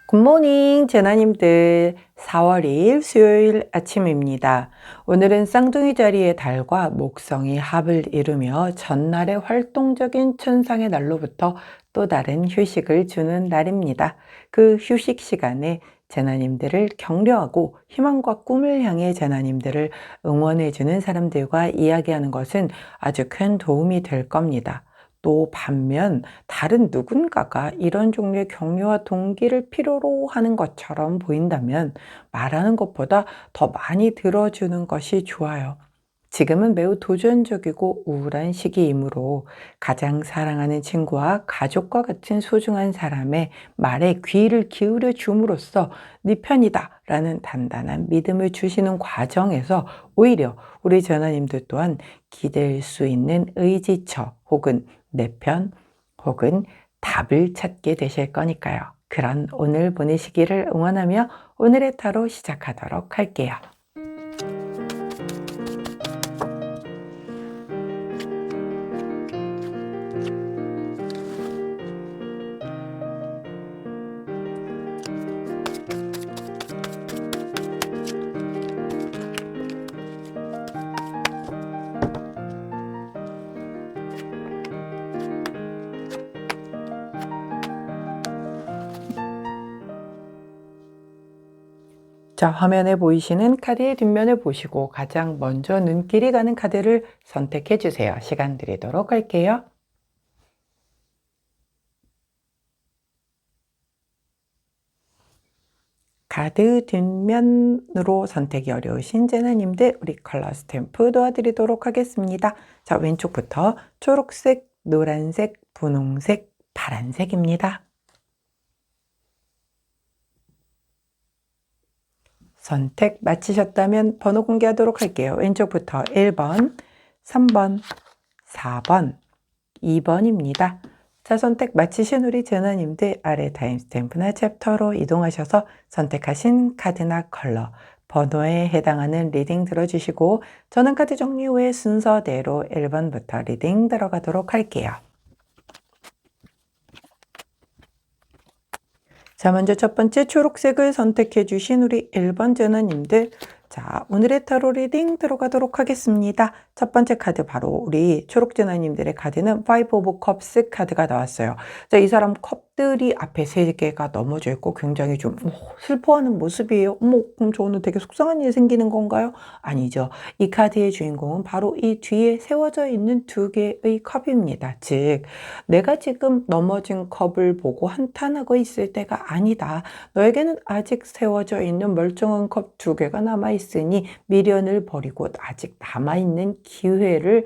굿모닝 제나님들, 4월 2일 수요일 아침입니다. 오늘은 쌍둥이 자리의 달과 목성이 합을 이루며 전날의 활동적인 천상의 날로부터 또 다른 휴식을 주는 날입니다. 그 휴식 시간에 제나님들을 격려하고 희망과 꿈을 향해 제나님들을 응원해주는 사람들과 이야기하는 것은 아주 큰 도움이 될 겁니다. 또 반면 다른 누군가가 이런 종류의 격려와 동기를 필요로 하는 것처럼 보인다면 말하는 것보다 더 많이 들어주는 것이 좋아요. 지금은 매우 도전적이고 우울한 시기이므로 가장 사랑하는 친구와 가족과 같은 소중한 사람의 말에 귀를 기울여 줌으로써 네 편이다 라는 단단한 믿음을 주시는 과정에서 오히려 우리 전하님들 또한 기댈 수 있는 의지처 혹은 내 편 혹은 답을 찾게 되실 거니까요. 그런 오늘 보내시기를 응원하며 오늘의 타로 시작하도록 할게요. 자, 화면에 보이시는 카드의 뒷면을 보시고 가장 먼저 눈길이 가는 카드를 선택해 주세요. 시간 드리도록 할게요. 카드 뒷면으로 선택이 어려우신 제나님들, 우리 컬러 스탬프 도와드리도록 하겠습니다. 자, 왼쪽부터 초록색, 노란색, 분홍색, 파란색입니다. 선택 마치셨다면 번호 공개하도록 할게요. 왼쪽부터 1번, 3번, 4번, 2번입니다. 자, 선택 마치신 우리 제나님들 아래 타임스탬프나 챕터로 이동하셔서 선택하신 카드나 컬러, 번호에 해당하는 리딩 들어주시고 저는 카드 정리 후에 순서대로 1번부터 리딩 들어가도록 할게요. 자, 먼저 첫 번째 초록색을 선택해 주신 우리 1번 제너님들, 자, 오늘의 타로 리딩 들어가도록 하겠습니다. 첫 번째 카드 바로 우리 초록 제너님들의 카드는 Five of Cups 카드가 나왔어요. 자, 이 사람 컵들이 앞에 3개가 넘어져 있고 굉장히 좀 슬퍼하는 모습이에요. 그럼 저 오늘 되게 속상한 일이 생기는 건가요? 아니죠. 이 카드의 주인공은 바로 이 뒤에 세워져 있는 2개의 컵입니다. 즉, 내가 지금 넘어진 컵을 보고 한탄하고 있을 때가 아니다. 너에게는 아직 세워져 있는 멀쩡한 컵 2개가 남아있으니 미련을 버리고 아직 남아있는 기회를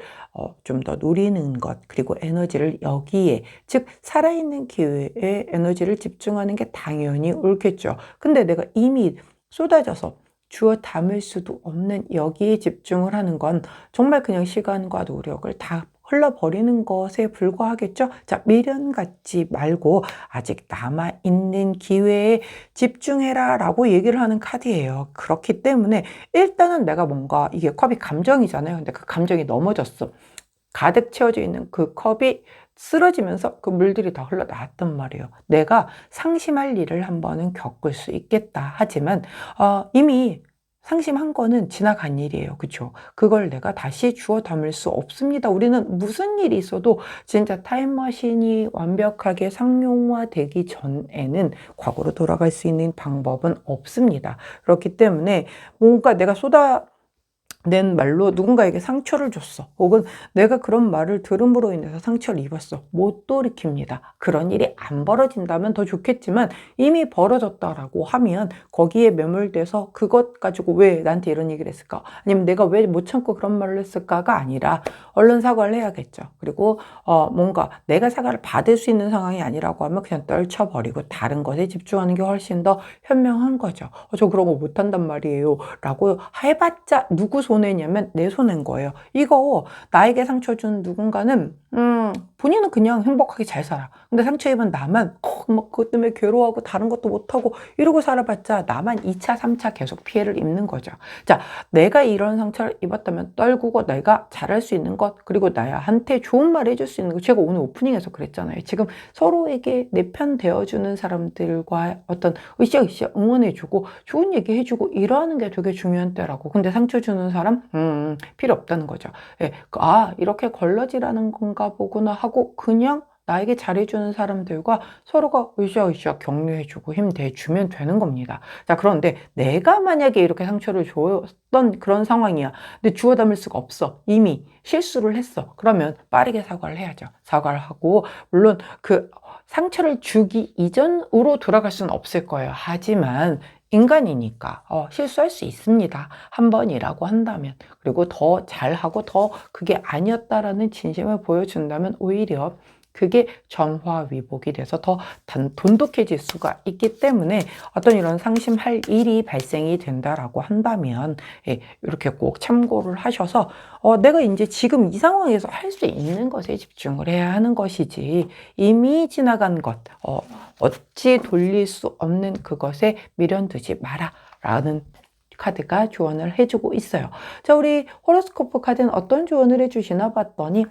좀 더 누리는 것, 그리고 에너지를 여기에, 즉 살아있는 기회에 에너지를 집중하는 게 당연히 옳겠죠. 근데 내가 이미 쏟아져서 주워 담을 수도 없는 여기에 집중을 하는 건 정말 그냥 시간과 노력을 다 흘러버리는 것에 불과하겠죠. 자, 미련 갖지 말고 아직 남아있는 기회에 집중해라 라고 얘기를 하는 카드예요. 그렇기 때문에 일단은 내가 뭔가 이게 컵이 감정이잖아요. 근데 그 감정이 넘어졌어. 가득 채워져 있는 그 컵이 쓰러지면서 그 물들이 다 흘러나왔단 말이에요. 내가 상심할 일을 한 번은 겪을 수 있겠다. 하지만 이미 상심한 거는 지나간 일이에요. 그쵸? 그걸 내가 다시 주워 담을 수 없습니다. 우리는 무슨 일이 있어도 진짜 타임머신이 완벽하게 상용화되기 전에는 과거로 돌아갈 수 있는 방법은 없습니다. 그렇기 때문에 뭔가 내가 낸 말로 누군가에게 상처를 줬어. 혹은 내가 그런 말을 들음으로 인해서 상처를 입었어. 못 돌이킵니다. 그런 일이 안 벌어진다면 더 좋겠지만 이미 벌어졌다라고 하면 거기에 매몰돼서 그것 가지고 왜 나한테 이런 얘기를 했을까? 아니면 내가 왜 못 참고 그런 말을 했을까가 아니라 얼른 사과를 해야겠죠. 그리고 뭔가 내가 사과를 받을 수 있는 상황이 아니라고 하면 그냥 떨쳐버리고 다른 것에 집중하는 게 훨씬 더 현명한 거죠. 저 그런 거 못한단 말이에요. 라고 해봤자 누구 손해냐면 내 손해인 거예요. 이거 나에게 상처 준 누군가는 본인은 그냥 행복하게 잘 살아. 근데 상처 입은 나만 막 그것 때문에 괴로워하고 다른 것도 못하고 이러고 살아봤자 나만 2차, 3차 계속 피해를 입는 거죠. 자, 내가 이런 상처를 입었다면 떨구고 내가 잘할 수 있는 것, 그리고 나한테 좋은 말 해줄 수 있는 것. 제가 오늘 오프닝에서 그랬잖아요. 지금 서로에게 내 편 되어주는 사람들과 어떤 으쌰으쌰 응원해주고 좋은 얘기 해주고 이러는 게 되게 중요한 때라고. 근데 상처 주는 사람? 필요 없다는 거죠. 예, 이렇게 걸러지라는 건가 보구나 하고 그냥 나에게 잘해주는 사람들과 서로가 으쌰으쌰 격려해주고 힘내주면 되는 겁니다. 자, 그런데 내가 만약에 이렇게 상처를 줬던 그런 상황이야. 근데 주워 담을 수가 없어. 이미 실수를 했어. 그러면 빠르게 사과를 해야죠. 사과를 하고, 물론 그 상처를 주기 이전으로 돌아갈 수는 없을 거예요. 하지만 인간이니까 실수할 수 있습니다. 한 번이라고 한다면. 그리고 더 잘하고 더 그게 아니었다라는 진심을 보여준다면 오히려 그게 전화위복이 돼서 더 돈독해질 수가 있기 때문에 어떤 이런 상심할 일이 발생이 된다라고 한다면 이렇게 꼭 참고를 하셔서 내가 이제 지금 이 상황에서 할 수 있는 것에 집중을 해야 하는 것이지 이미 지나간 것, 어찌 돌릴 수 없는 그것에 미련두지 마라 라는 카드가 조언을 해주고 있어요. 자, 우리 호로스코프 카드는 어떤 조언을 해주시나 봤더니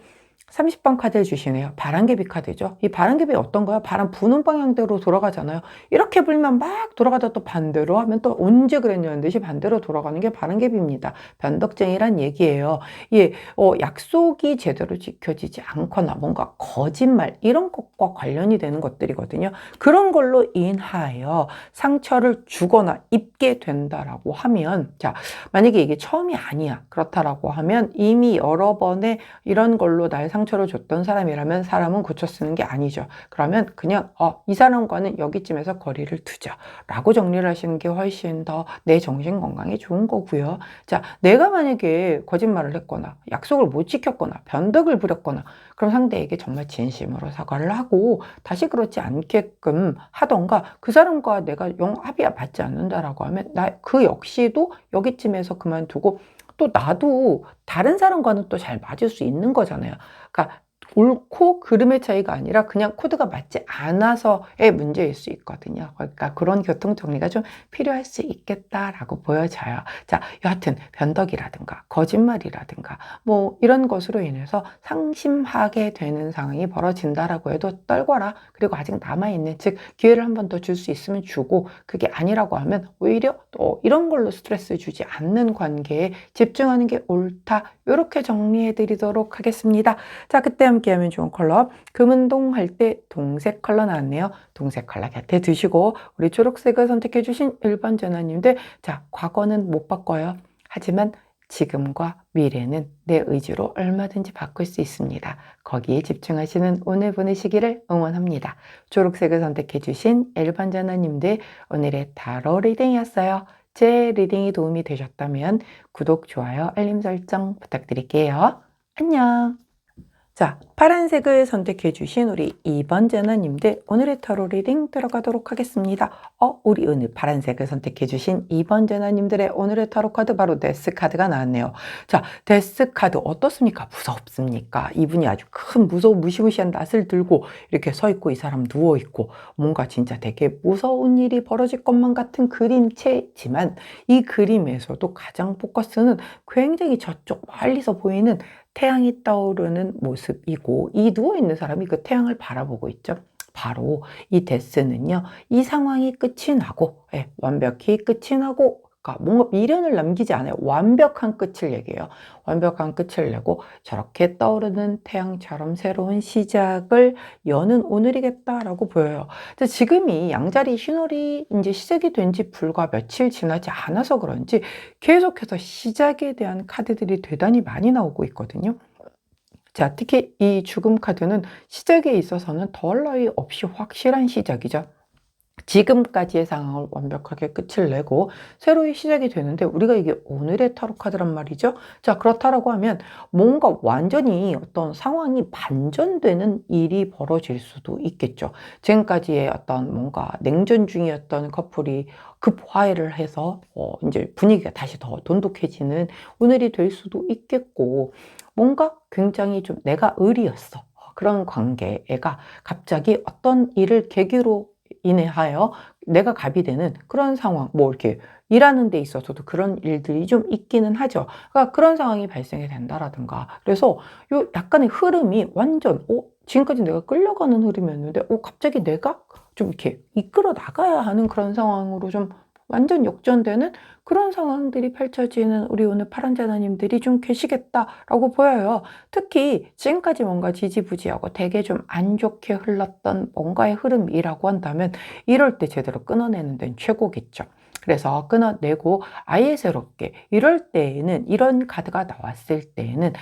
30번 카드를 주시네요. 바람개비 카드죠. 이 바람개비 어떤 거야? 바람 부는 방향대로 돌아가잖아요. 이렇게 불면 막 돌아가다 또 반대로 하면 또 언제 그랬냐는 듯이 반대로 돌아가는 게 바람개비입니다. 변덕쟁이란 얘기예요. 예, 약속이 제대로 지켜지지 않거나 뭔가 거짓말 이런 것과 관련이 되는 것들이거든요. 그런 걸로 인하여 상처를 주거나 입게 된다라고 하면, 자, 만약에 이게 처음이 아니야. 그렇다라고 하면 이미 여러 번의 이런 걸로 날 상처를 줬던 사람이라면 사람은 고쳐 쓰는 게 아니죠. 그러면 그냥 이 사람과는 여기쯤에서 거리를 두자 라고 정리를 하시는 게 훨씬 더 내 정신 건강에 좋은 거고요. 자, 내가 만약에 거짓말을 했거나 약속을 못 지켰거나 변덕을 부렸거나 그럼 상대에게 정말 진심으로 사과를 하고 다시 그렇지 않게끔 하던가, 그 사람과 내가 합의가 맞지 않는다라고 하면 나 그 역시도 여기쯤에서 그만두고 또 나도 다른 사람과는 또 잘 맞을 수 있는 거잖아요. 그러니까 옳고 그름의 차이가 아니라 그냥 코드가 맞지 않아서의 문제일 수 있거든요. 그러니까 그런 교통 정리가 좀 필요할 수 있겠다라고 보여져요. 자, 여하튼 변덕이라든가 거짓말이라든가 뭐 이런 것으로 인해서 상심하게 되는 상황이 벌어진다라고 해도 떨거라. 그리고 아직 남아있는, 즉 기회를 한 번 더 줄 수 있으면 주고, 그게 아니라고 하면 오히려 또 이런 걸로 스트레스 주지 않는 관계에 집중하는 게 옳다. 이렇게 정리해 드리도록 하겠습니다. 자, 그때 함께하면 좋은 컬러, 금운동 할 때 동색 컬러 나왔네요. 동색 컬러 곁에 두시고 우리 초록색을 선택해 주신 1번 전화님들, 자, 과거는 못 바꿔요. 하지만 지금과 미래는 내 의지로 얼마든지 바꿀 수 있습니다. 거기에 집중하시는 오늘 보내시기를 응원합니다. 초록색을 선택해 주신 1번 전화님들, 오늘의 타로 리딩이었어요. 제 리딩이 도움이 되셨다면 구독, 좋아요, 알림 설정 부탁드릴게요. 안녕. 자, 파란색을 선택해 주신 우리 2번 전화님들, 오늘의 타로 리딩 들어가도록 하겠습니다. 우리 오늘 파란색을 선택해 주신 2번 전화님들의 오늘의 타로 카드, 바로 데스 카드가 나왔네요. 자, 데스 카드 어떻습니까? 무섭습니까? 이분이 아주 큰 무시무시한 낯을 들고 이렇게 서 있고, 이 사람 누워 있고, 뭔가 진짜 되게 무서운 일이 벌어질 것만 같은 그림체지만, 이 그림에서도 가장 포커스는 굉장히 저쪽 멀리서 보이는 태양이 떠오르는 모습이고, 이 누워있는 사람이 그 태양을 바라보고 있죠. 바로 이 데스는요, 이 상황이 끝이 나고, 완벽히 끝이 나고, 그러니까 뭔가 미련을 남기지 않아요. 완벽한 끝을 얘기해요. 완벽한 끝을 내고 저렇게 떠오르는 태양처럼 새로운 시작을 여는 오늘이겠다라고 보여요. 근데 지금이 양자리 신월이 이제 시작이 된 지 불과 며칠 지나지 않아서 그런지 계속해서 시작에 대한 카드들이 대단히 많이 나오고 있거든요. 자, 특히 이 죽음 카드는 시작에 있어서는 더할 나위 없이 확실한 시작이죠. 지금까지의 상황을 완벽하게 끝을 내고 새로이 시작이 되는데, 우리가 이게 오늘의 타로 카드란 말이죠. 자, 그렇다라고 하면 뭔가 완전히 어떤 상황이 반전되는 일이 벌어질 수도 있겠죠. 지금까지의 어떤 뭔가 냉전 중이었던 커플이 급화해를 해서 이제 분위기가 다시 더 돈독해지는 오늘이 될 수도 있겠고, 뭔가 굉장히 좀 내가 의리였어, 그런 관계가 갑자기 어떤 일을 계기로 인해하여 내가 갑이 되는 그런 상황, 뭐 이렇게 일하는 데 있어서도 그런 일들이 좀 있기는 하죠. 그러니까 그런 상황이 발생이 된다라든가. 그래서 요 약간의 흐름이 완전, 지금까지 내가 끌려가는 흐름이었는데, 갑자기 내가 좀 이렇게 이끌어 나가야 하는 그런 상황으로 좀 완전 역전되는 그런 상황들이 펼쳐지는 우리 오늘 파란자나님들이 좀 계시겠다라고 보여요. 특히 지금까지 뭔가 지지부지하고 되게 좀 안 좋게 흘렀던 뭔가의 흐름이라고 한다면 이럴 때 제대로 끊어내는 데는 최고겠죠. 그래서 끊어내고 아예 새롭게 이럴 때에는 이런 카드가 나왔을 때에는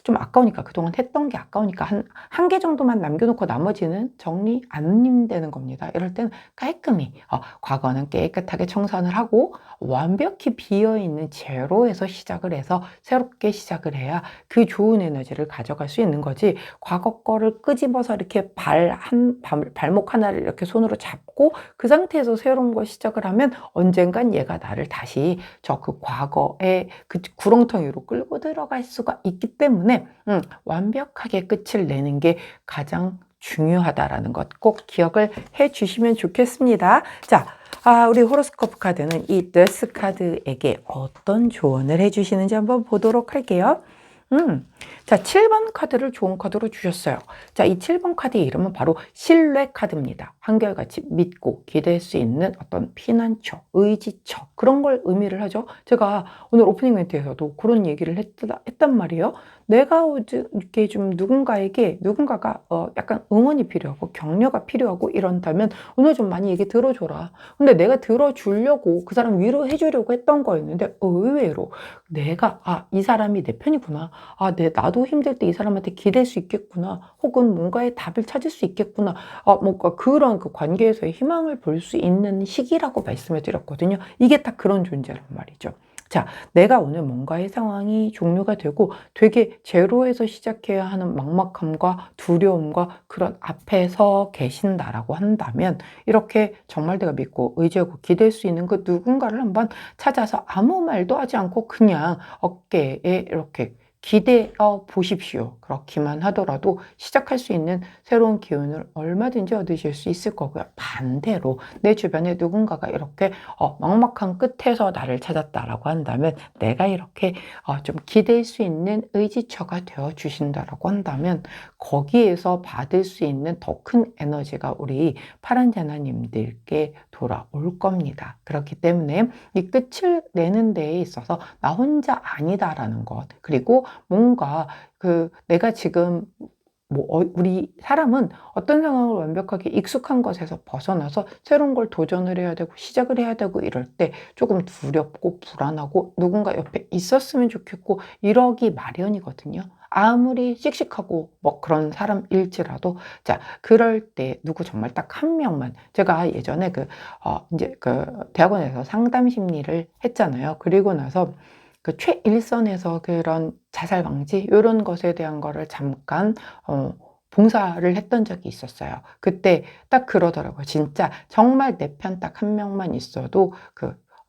좀 아까우니까 그동안 했던 게 아까우니까 한 개 정도만 남겨놓고 나머지는 정리 안 되는 겁니다. 이럴 때는 깔끔히 과거는 깨끗하게 청산을 하고 완벽히 비어있는 제로에서 시작을 해서 새롭게 시작을 해야 그 좋은 에너지를 가져갈 수 있는 거지. 과거 거를 끄집어서 이렇게 발목 하나를 이렇게 손으로 잡고 그 상태에서 새로운 걸 시작을 하면 언젠간 얘가 나를 다시 그 과거의 그 구렁텅이로 끌고 들어갈 수가 있기 때문에 완벽하게 끝을 내는 게 가장 중요하다라는 것 꼭 기억을 해 주시면 좋겠습니다. 자, 우리 호로스코프 카드는 이 데스 카드에게 어떤 조언을 해 주시는지 한번 보도록 할게요. 자, 7번 카드를 좋은 카드로 주셨어요. 자, 이 7번 카드의 이름은 바로 신뢰 카드입니다. 한결같이 믿고 기댈 수 있는 어떤 피난처, 의지처 그런 걸 의미를 하죠. 제가 오늘 오프닝 멘트에서도 그런 얘기를 했단 말이에요. 내가 이렇게 좀 누군가가 약간 응원이 필요하고 격려가 필요하고 이런다면 오늘 좀 많이 얘기 들어줘라. 근데 내가 들어주려고 그 사람 위로해 주려고 했던 거였는데 의외로 내가 이 사람이 내 편이구나. 나도 힘들 때 이 사람한테 기댈 수 있겠구나. 혹은 뭔가의 답을 찾을 수 있겠구나. 뭔가 그런 그 관계에서의 희망을 볼 수 있는 시기라고 말씀을 드렸거든요. 이게 딱 그런 존재란 말이죠. 자, 내가 오늘 뭔가의 상황이 종료가 되고 되게 제로에서 시작해야 하는 막막함과 두려움과 그런 앞에 서 계신다라고 한다면 이렇게 정말 내가 믿고 의지하고 기댈 수 있는 그 누군가를 한번 찾아서 아무 말도 하지 않고 그냥 어깨에 이렇게 기대어 보십시오. 그렇기만 하더라도 시작할 수 있는 새로운 기운을 얼마든지 얻으실 수 있을 거고요. 반대로 내 주변에 누군가가 이렇게 막막한 끝에서 나를 찾았다라고 한다면 내가 이렇게 좀 기댈 수 있는 의지처가 되어 주신다라고 한다면 거기에서 받을 수 있는 더 큰 에너지가 우리 파란자나님들께 돌아올 겁니다. 그렇기 때문에 이 끝을 내는 데에 있어서 나 혼자 아니다라는 것, 그리고 뭔가 내가 지금 우리 사람은 어떤 상황을 완벽하게 익숙한 것에서 벗어나서 새로운 걸 도전을 해야 되고 시작을 해야 되고 이럴 때 조금 두렵고 불안하고 누군가 옆에 있었으면 좋겠고 이러기 마련이거든요. 아무리 씩씩하고 뭐 그런 사람일지라도 자, 그럴 때 누구 정말 딱 한 명만 제가 예전에 이제 대학원에서 상담 심리를 했잖아요. 그리고 나서 최일선에서 그런 자살 방지 이런 것에 대한 거를 잠깐 봉사를 했던 적이 있었어요. 그때 딱 그러더라고요. 진짜 정말 내 편 딱 한 명만 있어도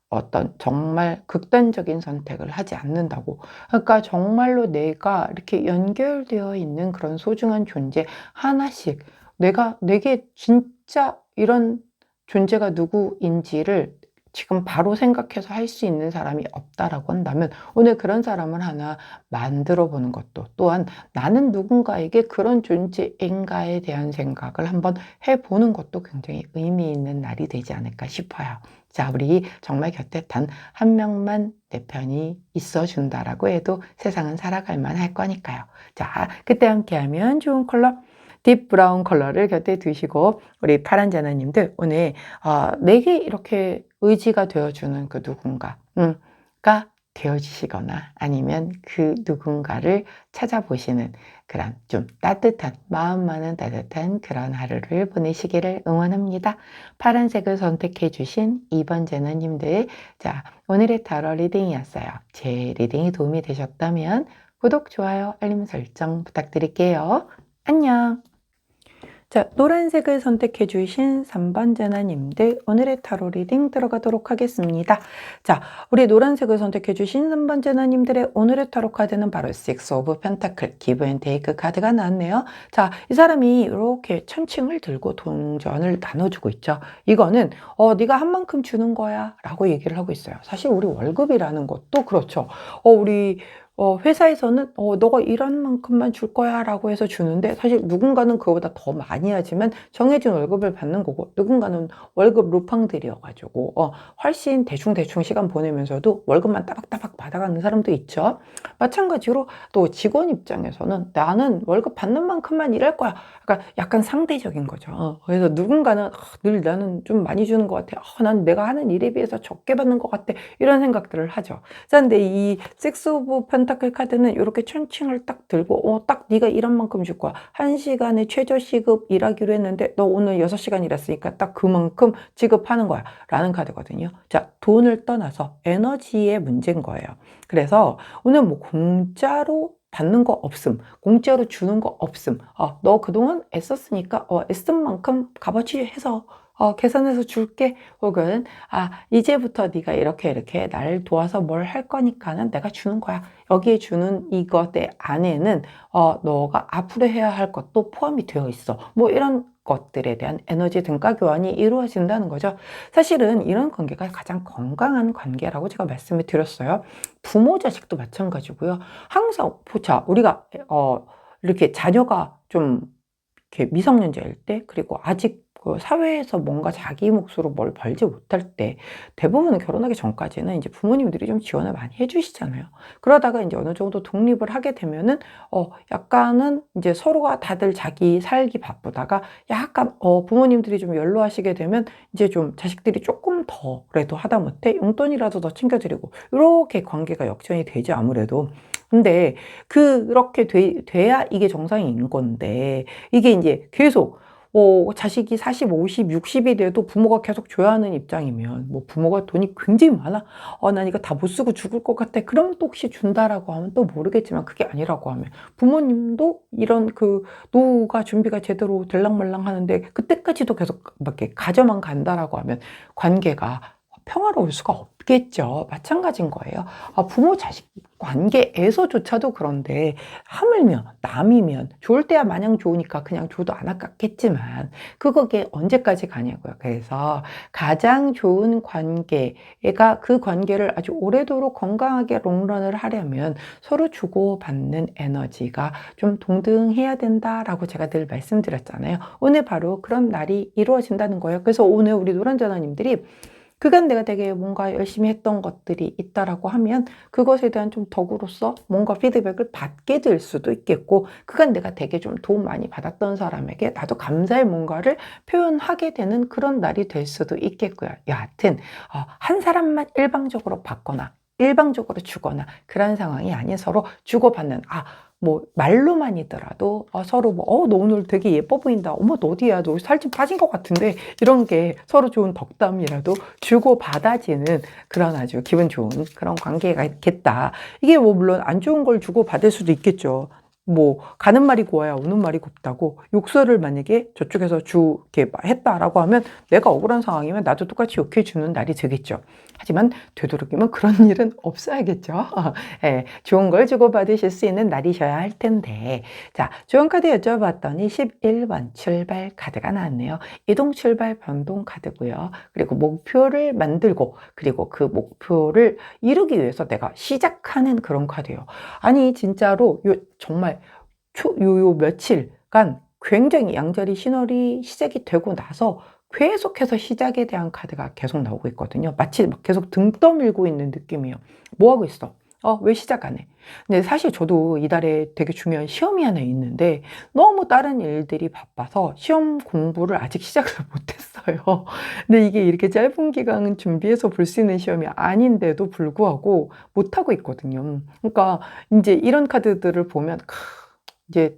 어떤 정말 극단적인 선택을 하지 않는다고. 그러니까 정말로 내가 이렇게 연결되어 있는 그런 소중한 존재 하나씩 내게 진짜 이런 존재가 누구인지를 지금 바로 생각해서 할 수 있는 사람이 없다라고 한다면 오늘 그런 사람을 하나 만들어 보는 것도 또한 나는 누군가에게 그런 존재인가에 대한 생각을 한번 해보는 것도 굉장히 의미 있는 날이 되지 않을까 싶어요. 자, 우리 정말 곁에 단 한 명만 내 편이 있어준다라고 해도 세상은 살아갈 만할 거니까요. 자, 그때 함께하면 좋은 컬러 딥 브라운 컬러를 곁에 두시고 우리 파란 자나님들 오늘 내게 이렇게 의지가 되어주는 그 누군가가 되어주시거나 아니면 그 누군가를 찾아보시는 그런 좀 따뜻한 마음만은 따뜻한 그런 하루를 보내시기를 응원합니다. 파란색을 선택해 주신 2번 제너님들 자 오늘의 타로 리딩이었어요. 제 리딩이 도움이 되셨다면 구독, 좋아요, 알림 설정 부탁드릴게요. 안녕. 자, 노란색을 선택해 주신 3번 재나님들 오늘의 타로 리딩 들어가도록 하겠습니다. 자, 우리 노란색을 선택해 주신 3번 재나님들의 오늘의 타로 카드는 바로 Six of Pentacle, Give and Take 카드가 나왔네요. 자, 이 사람이 이렇게 천칭을 들고 동전을 나눠주고 있죠. 이거는 네가 한 만큼 주는 거야 라고 얘기를 하고 있어요. 사실 우리 월급이라는 것도 그렇죠. 우리 회사에서는 너가 일한 만큼만 줄 거야 라고 해서 주는데 사실 누군가는 그거보다 더 많이 하지만 정해진 월급을 받는 거고 누군가는 월급 루팡들이어 가지고 훨씬 대충대충 시간 보내면서도 월급만 따박따박 받아가는 사람도 있죠. 마찬가지로 또 직원 입장에서는 나는 월급 받는 만큼만 일할 거야. 그러니까 약간 상대적인 거죠. 그래서 누군가는 늘 나는 좀 많이 주는 것 같아. 난 내가 하는 일에 비해서 적게 받는 것 같아. 이런 생각들을 하죠. 그런데 이 섹스 오브 펜타클 카드는 이렇게 천칭을 딱 들고 딱 네가 이런 만큼 줄 거야. 1시간에 최저 시급 일하기로 했는데 너 오늘 6시간 일했으니까 딱 그만큼 지급하는 거야 라는 카드거든요. 자, 돈을 떠나서 에너지의 문제인 거예요. 그래서 오늘 뭐 공짜로 받는 거 없음, 공짜로 주는 거 없음. 너 그동안 애썼으니까 애쓴 만큼 값어치 해서 계산해서 줄게. 혹은 이제부터 네가 이렇게 날 도와서 뭘 할 거니까는 내가 주는 거야. 여기에 주는 이것의 안에는 너가 앞으로 해야 할 것도 포함이 되어 있어. 뭐 이런 것들에 대한 에너지 등가 교환이 이루어진다는 거죠. 사실은 이런 관계가 가장 건강한 관계라고 제가 말씀을 드렸어요. 부모 자식도 마찬가지고요. 항상 보자 우리가 이렇게 자녀가 좀 이렇게 미성년자일 때 그리고 아직 그 사회에서 뭔가 자기 몫으로 뭘 벌지 못할 때 대부분 결혼하기 전까지는 이제 부모님들이 좀 지원을 많이 해주시잖아요. 그러다가 이제 어느 정도 독립을 하게 되면은 약간은 이제 서로가 다들 자기 살기 바쁘다가 약간 부모님들이 좀 연로하시게 되면 이제 좀 자식들이 조금 더라도 하다못해 용돈이라도 더 챙겨드리고 이렇게 관계가 역전이 되죠 아무래도. 근데 그렇게 돼야 이게 정상인 건데 이게 이제 계속 자식이 40, 50, 60이 돼도 부모가 계속 줘야 하는 입장이면 뭐 부모가 돈이 굉장히 많아. 난 이거 다 못 쓰고 죽을 것 같아. 그럼 또 혹시 준다라고 하면 또 모르겠지만 그게 아니라고 하면 부모님도 이런 그 노후가 준비가 제대로 될랑말랑 하는데 그때까지도 계속 막 이렇게 가져만 간다라고 하면 관계가 평화로울 수가 없겠죠. 마찬가지인 거예요. 부모 자식 관계에서조차도 그런데 하물며 남이면 좋을 때야 마냥 좋으니까 그냥 줘도 안 아깝겠지만 그거게 언제까지 가냐고요. 그래서 가장 좋은 관계가 그 관계를 아주 오래도록 건강하게 롱런을 하려면 서로 주고받는 에너지가 좀 동등해야 된다라고 제가 늘 말씀드렸잖아요. 오늘 바로 그런 날이 이루어진다는 거예요. 그래서 오늘 우리 노란자나님들이 그간 내가 되게 뭔가 열심히 했던 것들이 있다라고 하면 그것에 대한 좀 덕으로서 뭔가 피드백을 받게 될 수도 있겠고 그간 내가 되게 좀 도움 많이 받았던 사람에게 나도 감사의 뭔가를 표현하게 되는 그런 날이 될 수도 있겠고요. 여하튼 한 사람만 일방적으로 받거나 일방적으로 주거나 그런 상황이 아닌 서로 주고받는 뭐 말로만이더라도 서로 뭐 너 오늘 되게 예뻐 보인다. 어머 너 어디야? 너 살 좀 빠진 것 같은데 이런 게 서로 좋은 덕담이라도 주고 받아지는 그런 아주 기분 좋은 그런 관계가 있겠다. 이게 뭐 물론 안 좋은 걸 주고 받을 수도 있겠죠. 뭐 가는 말이 고와야 오는 말이 곱다고 욕설을 만약에 저쪽에서 이렇게 했다라고 하면 내가 억울한 상황이면 나도 똑같이 욕해 주는 날이 되겠죠. 하지만 되도록이면 그런 일은 없어야겠죠. 좋은 걸 주고받으실 수 있는 날이셔야 할 텐데 자, 좋은 카드 여쭤봤더니 11번 출발 카드가 나왔네요. 이동 출발 변동 카드고요. 그리고 목표를 만들고 그리고 그 목표를 이루기 위해서 내가 시작하는 그런 카드예요. 아니 진짜로 정말 요 며칠간 굉장히 양자리 신월이 시작이 되고 나서 계속해서 시작에 대한 카드가 계속 나오고 있거든요. 마치 막 계속 등 떠밀고 있는 느낌이에요. 뭐 하고 있어? 왜 시작 안 해? 근데 사실 저도 이달에 되게 중요한 시험이 하나 있는데 너무 다른 일들이 바빠서 시험 공부를 아직 시작을 못했어요. 근데 이게 이렇게 짧은 기간 준비해서 볼 수 있는 시험이 아닌데도 불구하고 못하고 있거든요. 그러니까 이제 이런 카드들을 보면 이제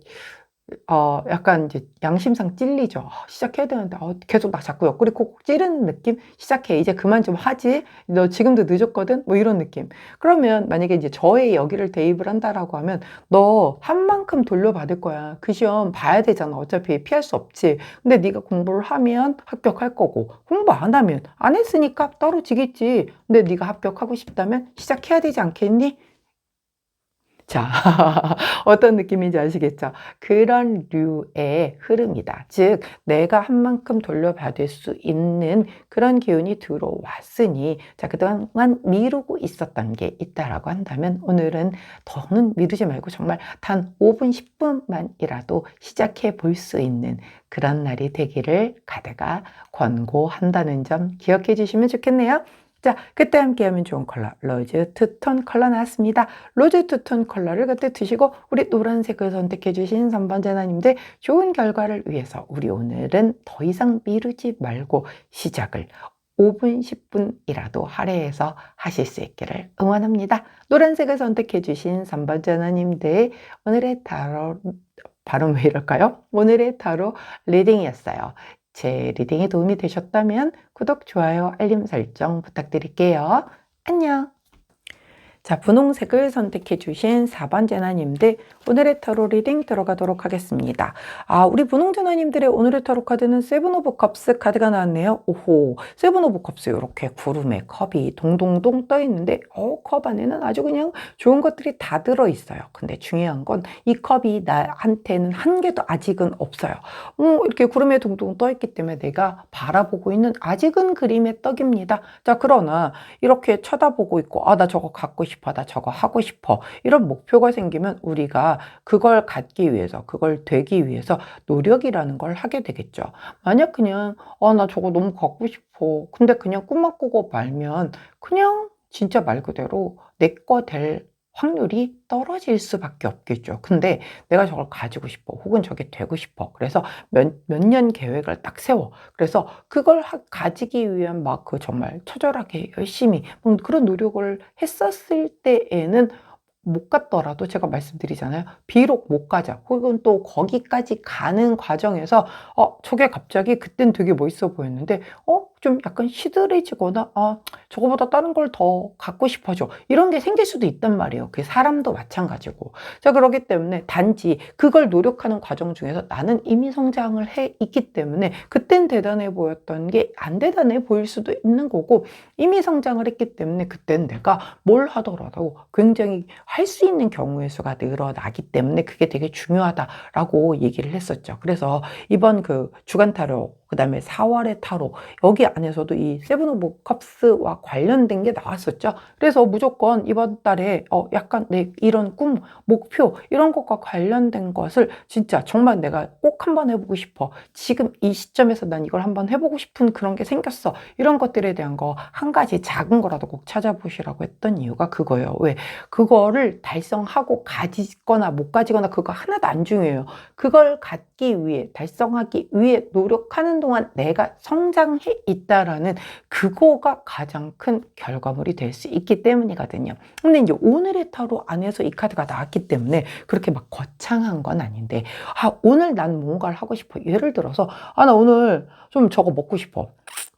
약간 이제 양심상 찔리죠. 시작해야 되는데, 계속 나 자꾸 옆구리 콕콕 찌르는 느낌? 시작해. 이제 그만 좀 하지. 너 지금도 늦었거든? 뭐 이런 느낌. 그러면 만약에 이제 저의 여기를 대입을 한다라고 하면, 너 한 만큼 돌려받을 거야. 그 시험 봐야 되잖아. 어차피 피할 수 없지. 근데 네가 공부를 하면 합격할 거고, 공부 안 하면 안 했으니까 떨어지겠지. 근데 네가 합격하고 싶다면 시작해야 되지 않겠니? 자, 어떤 느낌인지 아시겠죠? 그런 류의 흐름이다. 즉, 내가 한 만큼 돌려받을 수 있는 그런 기운이 들어왔으니, 자, 그동안 미루고 있었던 게 있다라고 한다면, 오늘은 더는 미루지 말고 정말 단 5분, 10분만이라도 시작해 볼 수 있는 그런 날이 되기를 카드가 권고한다는 점 기억해 주시면 좋겠네요. 자, 그때 함께하면 좋은 컬러, 로즈 투톤 컬러 나왔습니다. 로즈 투톤 컬러를 그때 드시고 우리 노란색을 선택해 주신 3번 제나님들 좋은 결과를 위해서 우리 오늘은 더 이상 미루지 말고 시작을 5분, 10분이라도 할애해서 하실 수 있기를 응원합니다. 노란색을 선택해 주신 3번 제나님들 오늘의 타로 발음 왜 이럴까요? 오늘의 타로 리딩이었어요. 제 리딩이 도움이 되셨다면 구독, 좋아요, 알림 설정 부탁드릴게요. 안녕! 자, 분홍색을 선택해 주신 4번 제나님들 오늘의 타로 리딩 들어가도록 하겠습니다. 우리 분홍 제나님들의 오늘의 타로 카드는 세븐 오브 컵스 카드가 나왔네요. 오호, 세븐 오브 컵스 이렇게 구름에 컵이 동동동 떠 있는데 컵 안에는 아주 그냥 좋은 것들이 다 들어 있어요. 근데 중요한 건 이 컵이 나한테는 한 개도 아직은 없어요. 이렇게 구름에 동동 떠 있기 때문에 내가 바라보고 있는 아직은 그림의 떡입니다. 자, 그러나 이렇게 쳐다보고 있고 나 저거 갖고 싶어, 나 저거 하고 싶어, 이런 목표가 생기면 우리가 그걸 갖기 위해서, 그걸 되기 위해서 노력이라는 걸 하게 되겠죠. 만약 그냥 나 저거 너무 갖고 싶어, 근데 그냥 꿈만 꾸고 말면 그냥 진짜 말 그대로 내 거 될 확률이 떨어질 수밖에 없겠죠. 근데 내가 저걸 가지고 싶어, 혹은 저게 되고 싶어, 그래서 몇 년 계획을 딱 세워. 그래서 그걸 가지기 위한 막 그 정말 처절하게 열심히 그런 노력을 했었을 때에는 못 갔더라도 제가 말씀드리잖아요. 비록 못 가자, 혹은 또 거기까지 가는 과정에서 저게 갑자기 그땐 되게 멋있어 보였는데 좀 약간 시들해지거나 저거보다 다른 걸 더 갖고 싶어져, 이런 게 생길 수도 있단 말이에요. 그 사람도 마찬가지고. 자, 그렇기 때문에 단지 그걸 노력하는 과정 중에서 나는 이미 성장을 해 있기 때문에 그땐 대단해 보였던 게 안 대단해 보일 수도 있는 거고, 이미 성장을 했기 때문에 그땐 내가 뭘 하더라도 굉장히 할 수 있는 경우의 수가 늘어나기 때문에 그게 되게 중요하다라고 얘기를 했었죠. 그래서 이번 그 주간 타로, 그 다음에 4월의 타로, 여기 안에서도 이 세븐 오브 컵스와 관련된 게 나왔었죠. 그래서 무조건 이번 달에 약간 내 이런 꿈, 목표, 이런 것과 관련된 것을 진짜 정말 내가 꼭 한번 해보고 싶어, 지금 이 시점에서 난 이걸 한번 해보고 싶은 그런 게 생겼어, 이런 것들에 대한 거 한 가지 작은 거라도 꼭 찾아보시라고 했던 이유가 그거예요. 왜? 그거를 달성하고 가지거나 못 가지거나 그거 하나도 안 중요해요. 그걸 갖기 위해, 달성하기 위해 노력하는 동안 내가 성장해 있다라는 그거가 가장 큰 결과물이 될 수 있기 때문이거든요. 근데 이제 오늘의 타로 안에서 이 카드가 나왔기 때문에 그렇게 막 거창한 건 아닌데, 오늘 난 뭔가를 하고 싶어. 예를 들어서 나 오늘 좀 저거 먹고 싶어.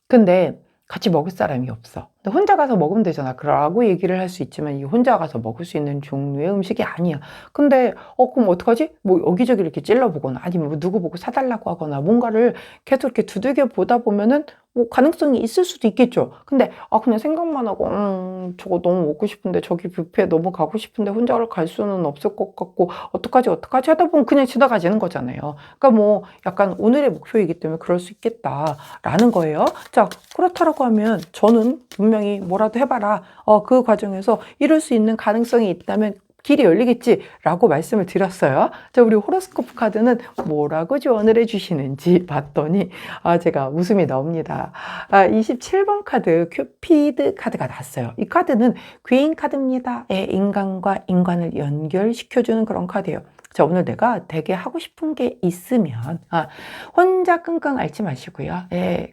근데 같이 먹을 사람이 없어. 근데 혼자 가서 먹으면 되잖아 라고 얘기를 할 수 있지만, 이 혼자 가서 먹을 수 있는 종류의 음식이 아니야. 근데 그럼 어떡하지? 뭐 여기저기 이렇게 찔러보거나 아니면 뭐 누구 보고 사달라고 하거나 뭔가를 계속 이렇게 두들겨 보다 보면은 뭐 가능성이 있을 수도 있겠죠. 근데 그냥 생각만 하고 저거 너무 먹고 싶은데, 저기 뷔페 너무 가고 싶은데 혼자 갈 수는 없을 것 같고 어떡하지 하다 보면 그냥 지나가지는 거잖아요. 그러니까 뭐 약간 오늘의 목표이기 때문에 그럴 수 있겠다라는 거예요. 자, 그렇다라고 하면 저는 분명히 뭐라도 해봐라, 그 과정에서 이룰 수 있는 가능성이 있다면 길이 열리겠지라고 말씀을 드렸어요. 자, 우리 호로스코프 카드는 뭐라고 조언을 해주시는지 봤더니 제가 웃음이 나옵니다. 27번 카드 큐피드 카드가 났어요. 이 카드는 귀인 카드입니다. 인간과 인간을 연결시켜주는 그런 카드예요. 자, 오늘 내가 되게 하고 싶은 게 있으면 혼자 끙끙 앓지 마시고요.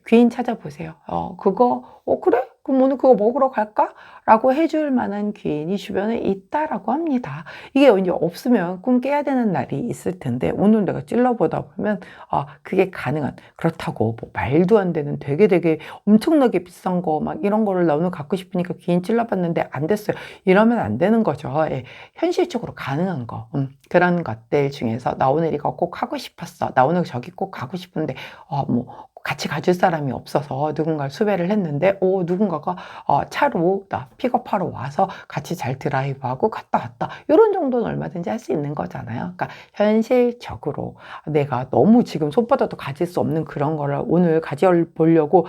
귀인 찾아보세요. 그거 그래? 그럼 오늘 그거 먹으러 갈까? 라고 해줄 만한 귀인이 주변에 있다라고 합니다. 이게 이제 없으면 꿈 깨야 되는 날이 있을 텐데 오늘 내가 찔러보다 보면 그게 가능한, 그렇다고 뭐 말도 안 되는 되게 엄청나게 비싼 거 막 이런 거를 나 오늘 갖고 싶으니까 귀인 찔러봤는데 안 됐어요. 이러면 안 되는 거죠. 예. 현실적으로 가능한 거, 그런 것들 중에서 나 오늘 이거 꼭 하고 싶었어. 나 오늘 저기 꼭 가고 싶은데 뭐 같이 가줄 사람이 없어서 누군가를 수배를 했는데 누군가가 차로 나 픽업하러 와서 같이 잘 드라이브하고 갔다 왔다. 이런 정도는 얼마든지 할 수 있는 거잖아요. 그러니까 현실적으로 내가 너무 지금 손바닥도 가질 수 없는 그런 거를 오늘 가져보려고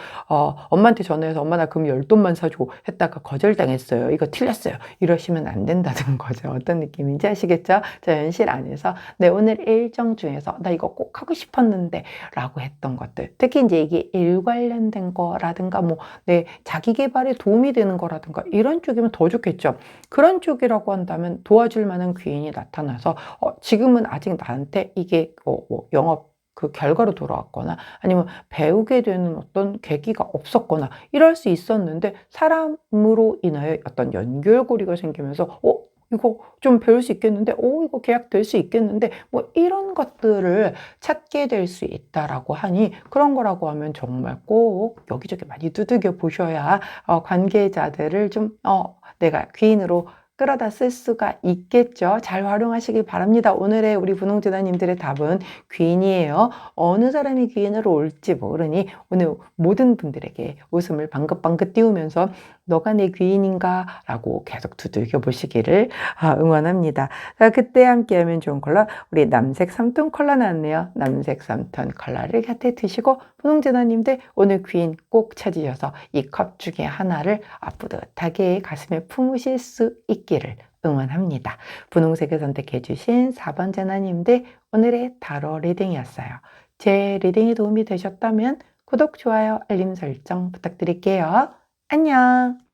엄마한테 전화해서 엄마 나 그럼 용돈만 사줘 했다가 거절당했어요. 이거 틀렸어요. 이러시면 안 된다는 거죠. 어떤 느낌인지 아시겠죠? 자, 현실 안에서 내 오늘 일정 중에서 나 이거 꼭 하고 싶었는데 라고 했던 것들, 특히 이제 이게 일 관련된 거라든가 뭐 내 자기 개발에 도움이 되는 거라든가 이런 쪽이면 더 좋겠죠. 그런 쪽이라고 한다면 도와줄 만한 귀인이 나타나서 지금은 아직 나한테 이게 뭐 영업 그 결과로 돌아왔거나 아니면 배우게 되는 어떤 계기가 없었거나 이럴 수 있었는데 사람으로 인하여 어떤 연결고리가 생기면서 이거 좀 배울 수 있겠는데, 이거 계약될 수 있겠는데, 뭐 이런 것들을 찾게 될 수 있다라고 하니 그런 거라고 하면 정말 꼭 여기저기 많이 두들겨 보셔야 관계자들을 좀 내가 귀인으로 끌어다 쓸 수가 있겠죠. 잘 활용하시기 바랍니다. 오늘의 우리 분홍재단님들의 답은 귀인이에요. 어느 사람이 귀인으로 올지 모르니 오늘 모든 분들에게 웃음을 방긋방긋 띄우면서 너가 내 귀인인가? 라고 계속 두들겨 보시기를 응원합니다. 자, 그때 함께하면 좋은 컬러, 우리 남색 3톤 컬러 나왔네요. 남색 3톤 컬러를 곁에 두시고 분홍재단님들 오늘 귀인 꼭 찾으셔서 이 컵 중에 하나를 뿌듯하게 가슴에 품으실 수 있기를 응원합니다. 분홍색을 선택해 주신 4번 재단님들 오늘의 타로 리딩이었어요. 제 리딩이 도움이 되셨다면 구독, 좋아요, 알림 설정 부탁드릴게요. 안녕!